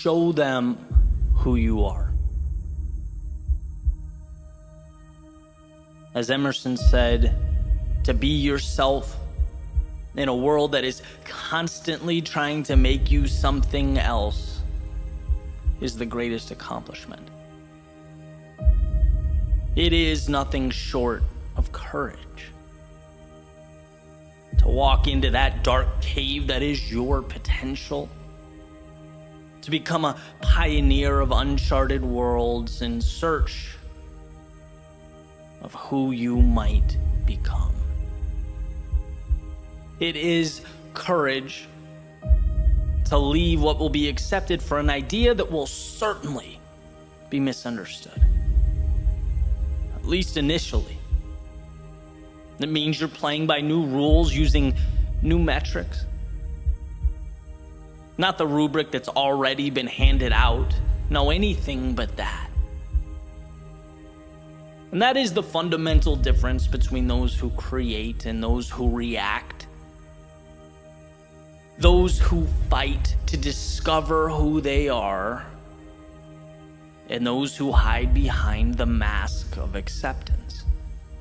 show them who you are. As Emerson said, to be yourself in a world that is constantly trying to make you something else is the greatest accomplishment. It is nothing short of courage to walk into that dark cave that is your potential, to become a pioneer of uncharted worlds in search of who you might become. It is courage to leave what will be accepted for an idea that will certainly be misunderstood, at least initially. It means you're playing by new rules using new metrics, not the rubric that's already been handed out. No, anything but that. And that is the fundamental difference between those who create and those who react. Those who fight to discover who they are, and those who hide behind the mask of acceptance.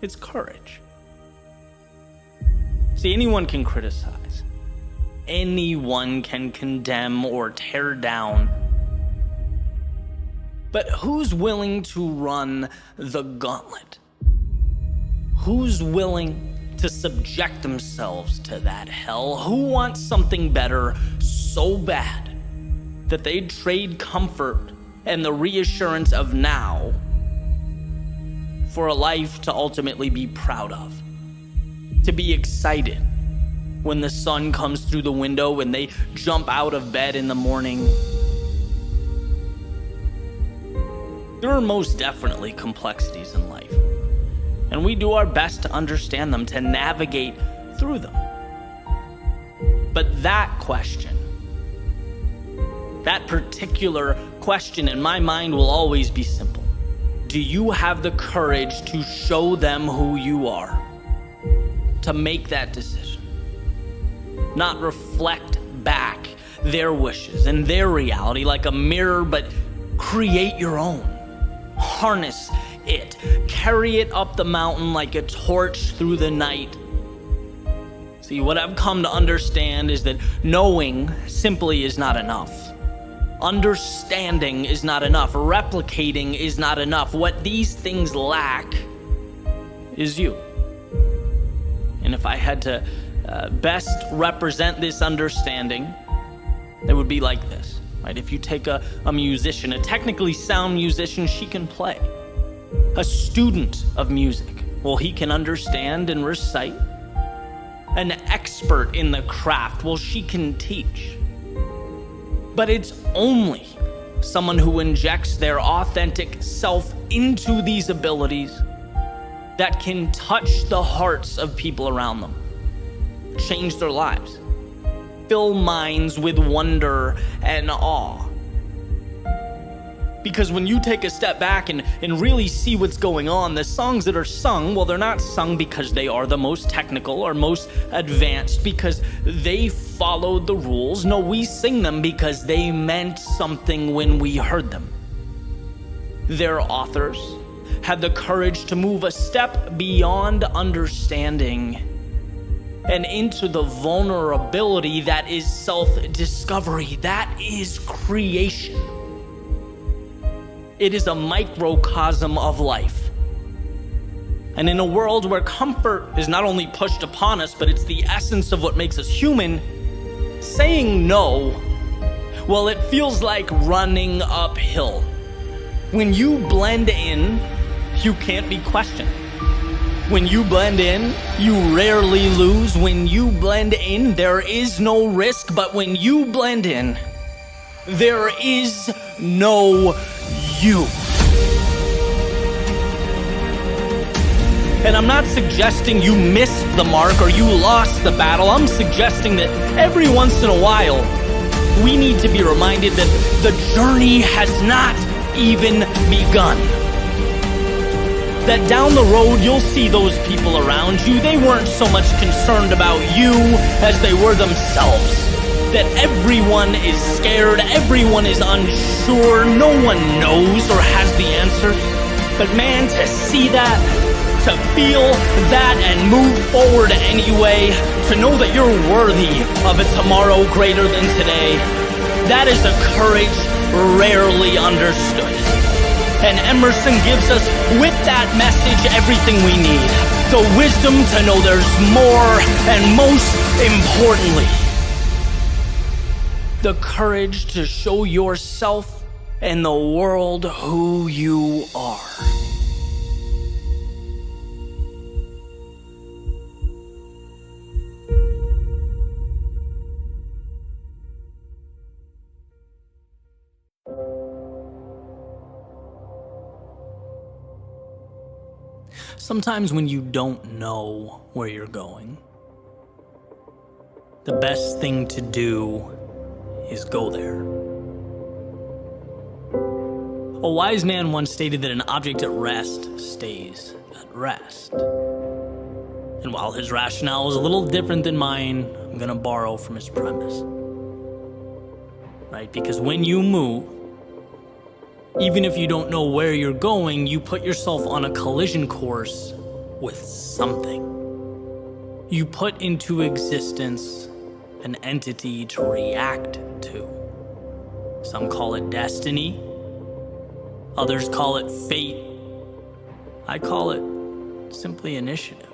It's courage. See, anyone can criticize. Anyone can condemn or tear down. But who's willing to run the gauntlet? Who's willing to subject themselves to that hell? Who wants something better so bad that they'd trade comfort and the reassurance of now for a life to ultimately be proud of? To be excited when the sun comes through the window and they jump out of bed in the morning. There are most definitely complexities in life, and we do our best to understand them, to navigate through them. But that question, that particular question in my mind will always be simple. Do you have the courage to show them who you are? To make that decision, not reflect back their wishes and their reality like a mirror, but create your own. Harness it, carry it up the mountain like a torch through the night. See, what I've come to understand is that knowing simply is not enough. Understanding is not enough. Replicating is not enough. What these things lack is you. And if I had to best represent this understanding, it would be like this, right? If you take a musician, a technically sound musician, she can play. A student of music, well, he can understand and recite. An expert in the craft, well, she can teach. But it's only someone who injects their authentic self into these abilities that can touch the hearts of people around them, change their lives, fill minds with wonder and awe. Because when you take a step back and really see what's going on, the songs that are sung, well, they're not sung because they are the most technical or most advanced, because they followed the rules. No, we sing them because they meant something when we heard them. Their authors had the courage to move a step beyond understanding and into the vulnerability that is self-discovery. That is creation. It is a microcosm of life. And in a world where comfort is not only pushed upon us, but it's the essence of what makes us human, saying no, well, it feels like running uphill. When you blend in, you can't be questioned. When you blend in, you rarely lose. When you blend in, there is no risk. But when you blend in, there is no you. And I'm not suggesting you missed the mark or you lost the battle. I'm suggesting that every once in a while, we need to be reminded that the journey has not even begun. That down the road, you'll see those people around you. They weren't so much concerned about you as they were themselves. that everyone is scared, everyone is unsure, no one knows or has the answer. But man, to see that, to feel that and move forward anyway, to know that you're worthy of a tomorrow greater than today, that is a courage rarely understood. And Emerson gives us, with that message, everything we need. The wisdom to know there's more, and most importantly, the courage to show yourself and the world who you are. Sometimes when you don't know where you're going, the best thing to do is go there. A wise man once stated that an object at rest stays at rest. And while his rationale is a little different than mine, I'm going to borrow from his premise. Right? Because when you move, even if you don't know where you're going, you put yourself on a collision course with something. You put into existence an entity to react to. Some call it destiny. Others call it fate. I call it simply initiative.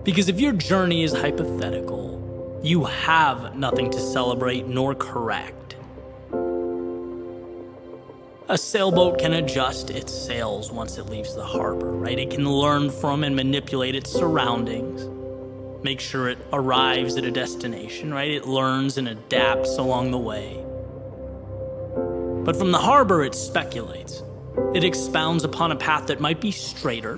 Because if your journey is hypothetical, you have nothing to celebrate nor correct. A sailboat can adjust its sails once it leaves the harbor, right? It can learn from and manipulate its surroundings, make sure it arrives at a destination, right? It learns and adapts along the way. But from the harbor, it speculates. It expounds upon a path that might be straighter,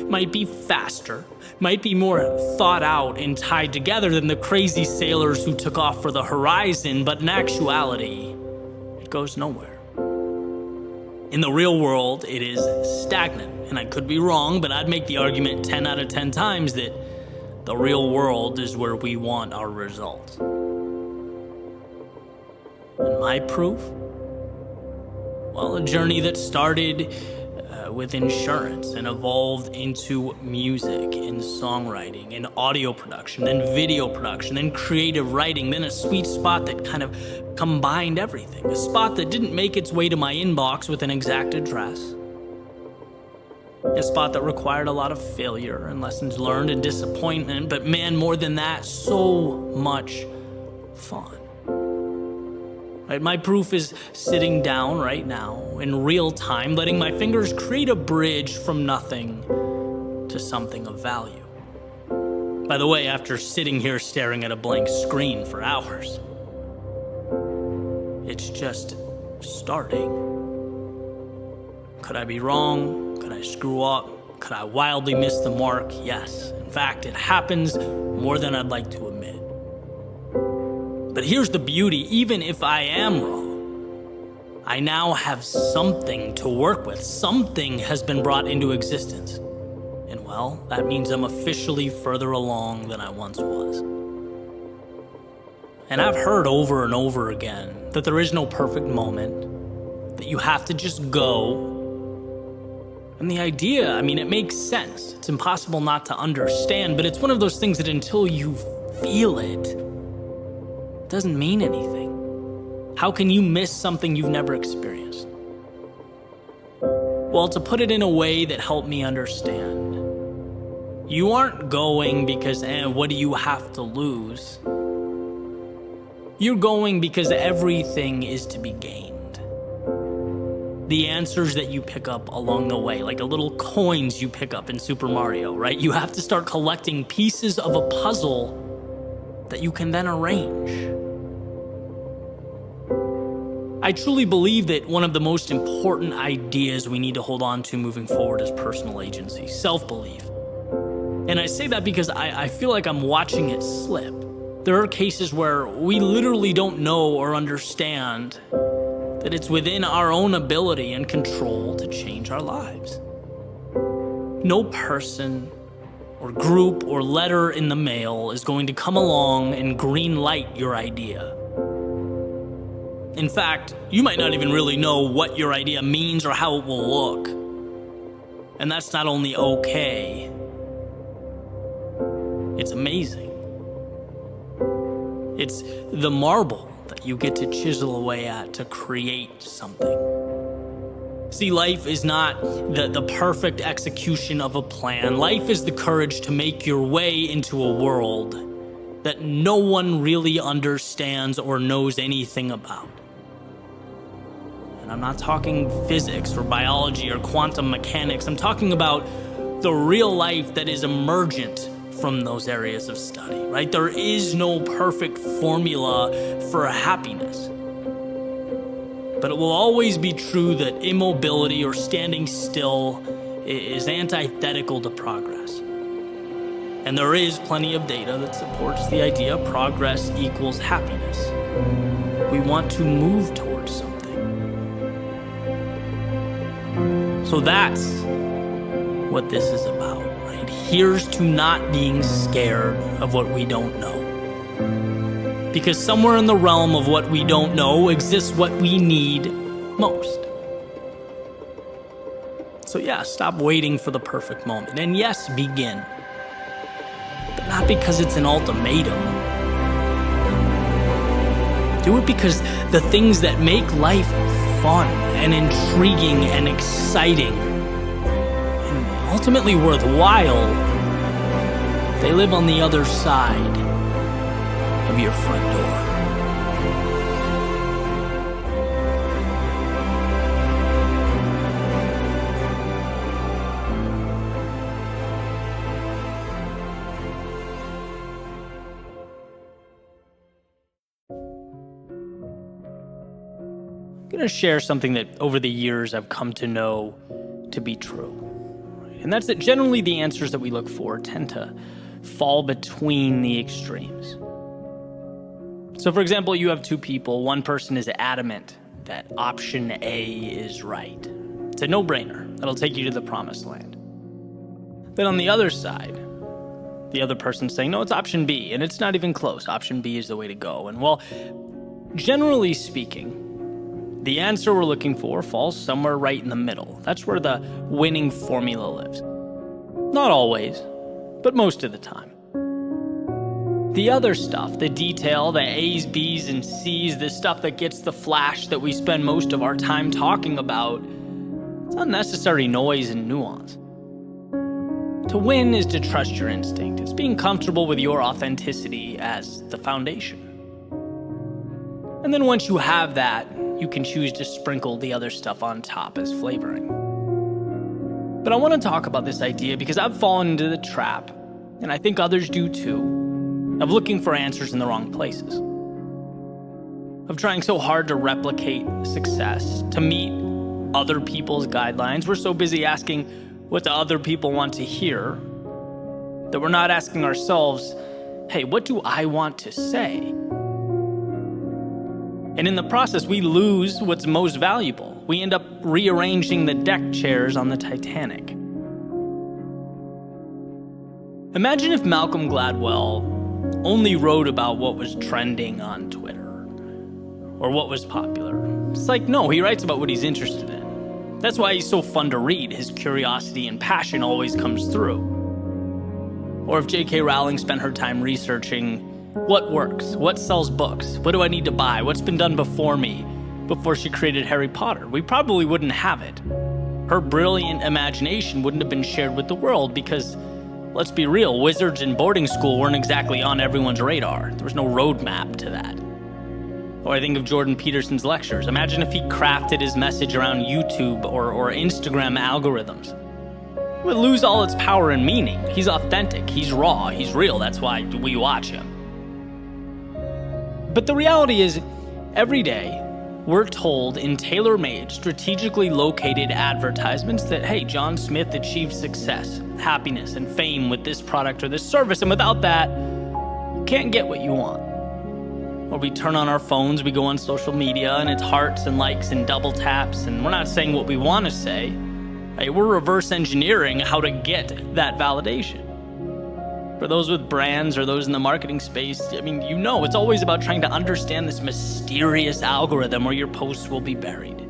might be faster, might be more thought out and tied together than the crazy sailors who took off for the horizon, but in actuality, it goes nowhere. In the real world, it is stagnant, and I could be wrong, but I'd make the argument 10 out of 10 times that the real world is where we want our results. And my proof? Well, a journey that started with insurance and evolved into music and songwriting and audio production, then video production, then creative writing, then a sweet spot that kind of combined everything. A spot that didn't make its way to my inbox with an exact address. A spot that required a lot of failure and lessons learned and disappointment, but man, more than that, so much fun. Right, my proof is sitting down right now in real time, letting my fingers create a bridge from nothing to something of value. By the way, after sitting here staring at a blank screen for hours, it's just starting. Could I be wrong? Could I screw up? Could I wildly miss the mark? Yes. In fact, it happens more than I'd like to admit. But here's the beauty, even if I am wrong, I now have something to work with. Something has been brought into existence. And well, that means I'm officially further along than I once was. And I've heard over and over again that there is no perfect moment, that you have to just go. And the idea, it makes sense. It's impossible not to understand, but it's one of those things that until you feel it, doesn't mean anything. How can you miss something you've never experienced? Well, to put it in a way that helped me understand, you aren't going because, what do you have to lose? You're going because everything is to be gained. The answers that you pick up along the way, like the little coins you pick up in Super Mario, right? You have to start collecting pieces of a puzzle that you can then arrange. I truly believe that one of the most important ideas we need to hold on to moving forward is personal agency, self-belief. And I say that because I feel like I'm watching it slip. There are cases where we literally don't know or understand that it's within our own ability and control to change our lives. No person or group or letter in the mail is going to come along and green light your idea. In fact, you might not even really know what your idea means or how it will look. And that's not only okay, it's amazing. It's the marble that you get to chisel away at to create something. See, life is not the perfect execution of a plan. Life is the courage to make your way into a world that no one really understands or knows anything about. And I'm not talking physics or biology or quantum mechanics. I'm talking about the real life that is emergent from those areas of study, right? There is no perfect formula for happiness. But it will always be true that immobility or standing still is antithetical to progress. And there is plenty of data that supports the idea progress equals happiness. We want to move towards something. So that's what this is about, right? Here's to not being scared of what we don't know. Because somewhere in the realm of what we don't know exists what we need most. So yeah, stop waiting for the perfect moment. And yes, begin. But not because it's an ultimatum. Do it because the things that make life fun and intriguing and exciting and ultimately worthwhile, they live on the other side of your front door. I'm going to share something that over the years I've come to know to be true. And that's that generally the answers that we look for tend to fall between the extremes. So for example, you have two people. One person is adamant that option A is right. It's a no-brainer. That'll take you to the promised land. Then on the other side, the other person's saying, no, it's option B, and it's not even close. Option B is the way to go. And well, generally speaking, the answer we're looking for falls somewhere right in the middle. That's where the winning formula lives. Not always, but most of the time. The other stuff, the detail, the A's, B's, and C's, the stuff that gets the flash that we spend most of our time talking about, it's unnecessary noise and nuance. To win is to trust your instinct. It's being comfortable with your authenticity as the foundation. And then once you have that, you can choose to sprinkle the other stuff on top as flavoring. But I want to talk about this idea because I've fallen into the trap, and I think others do too, of looking for answers in the wrong places. Of trying so hard to replicate success, to meet other people's guidelines. We're so busy asking what do other people want to hear that we're not asking ourselves, hey, what do I want to say? And in the process, we lose what's most valuable. We end up rearranging the deck chairs on the Titanic. Imagine if Malcolm Gladwell only wrote about what was trending on Twitter or what was popular. It's like, no, he writes about what he's interested in. That's why he's so fun to read. His curiosity and passion always comes through. Or if J.K. Rowling spent her time researching what works, what sells books, what do I need to buy, what's been done before me, before she created Harry Potter, we probably wouldn't have it. Her brilliant imagination wouldn't have been shared with the world because, let's be real, wizards in boarding school weren't exactly on everyone's radar. There was no roadmap to that. Or I think of Jordan Peterson's lectures. Imagine if he crafted his message around YouTube or Instagram algorithms. It would lose all its power and meaning. He's authentic, he's raw, he's real, that's why we watch him. But the reality is, every day, we're told in tailor-made, strategically located advertisements that, hey, John Smith achieved success, happiness, and fame with this product or this service, and without that, you can't get what you want. Or we turn on our phones, we go on social media, and it's hearts and likes and double taps, and we're not saying what we want to say. Right? We're reverse engineering how to get that validation. For those with brands or those in the marketing space, it's always about trying to understand this mysterious algorithm or your posts will be buried.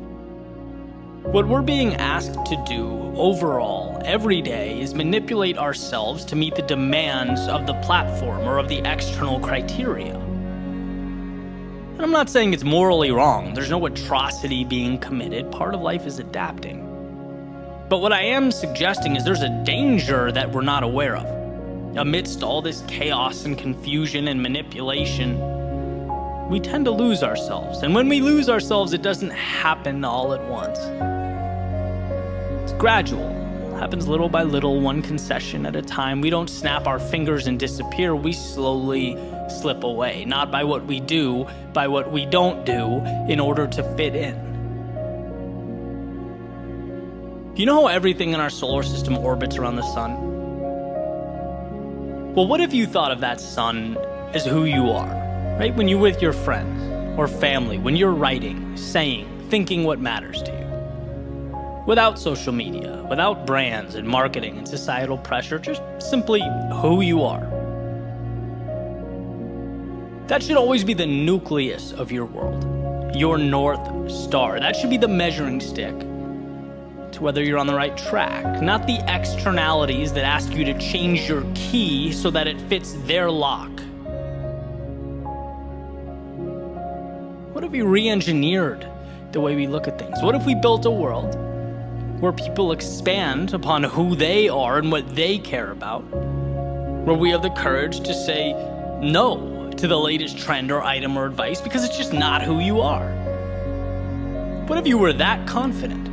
What we're being asked to do overall every day is manipulate ourselves to meet the demands of the platform or of the external criteria. And I'm not saying it's morally wrong. There's no atrocity being committed. Part of life is adapting. But what I am suggesting is there's a danger that we're not aware of. Amidst all this chaos and confusion and manipulation, we tend to lose ourselves. And when we lose ourselves, it doesn't happen all at once. It's gradual. It happens little by little, one concession at a time. We don't snap our fingers and disappear. We slowly slip away, not by what we do, by what we don't do in order to fit in. You know how everything in our solar system orbits around the sun? Well, what if you thought of that sun as who you are, right? When you're with your friends or family, when you're writing, saying, thinking what matters to you. Without social media, without brands and marketing and societal pressure, just simply who you are. That should always be the nucleus of your world, your North Star. That should be the measuring stick to whether you're on the right track, not the externalities that ask you to change your key so that it fits their lock. What if we re-engineered the way we look at things? What if we built a world where people expand upon who they are and what they care about, where we have the courage to say no to the latest trend or item or advice because it's just not who you are? What if you were that confident?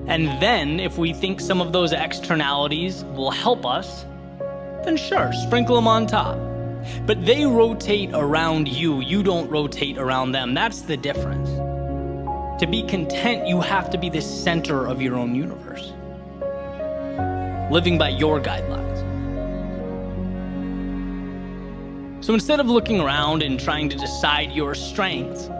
And then, if we think some of those externalities will help us, then sure, sprinkle them on top. But they rotate around you, you don't rotate around them. That's the difference. To be content, you have to be the center of your own universe, living by your guidelines. So instead of looking around and trying to decide your strengths,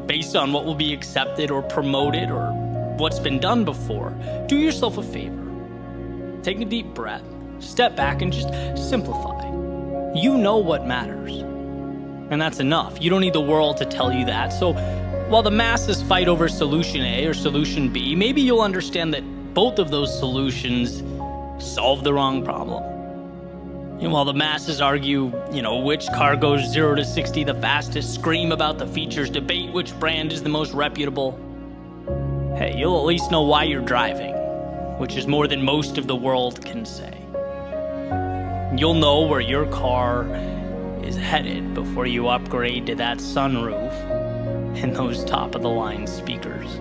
based on what will be accepted or promoted or what's been done before, do yourself a favor. Take a deep breath, step back, and just simplify. You know what matters, and that's enough. You don't need the world to tell you that. So while the masses fight over solution A or solution B, maybe you'll understand that both of those solutions solve the wrong problem. And while the masses argue, which car goes 0 to 60 the fastest, scream about the features, debate which brand is the most reputable, hey, you'll at least know why you're driving, which is more than most of the world can say. You'll know where your car is headed before you upgrade to that sunroof and those top-of-the-line speakers.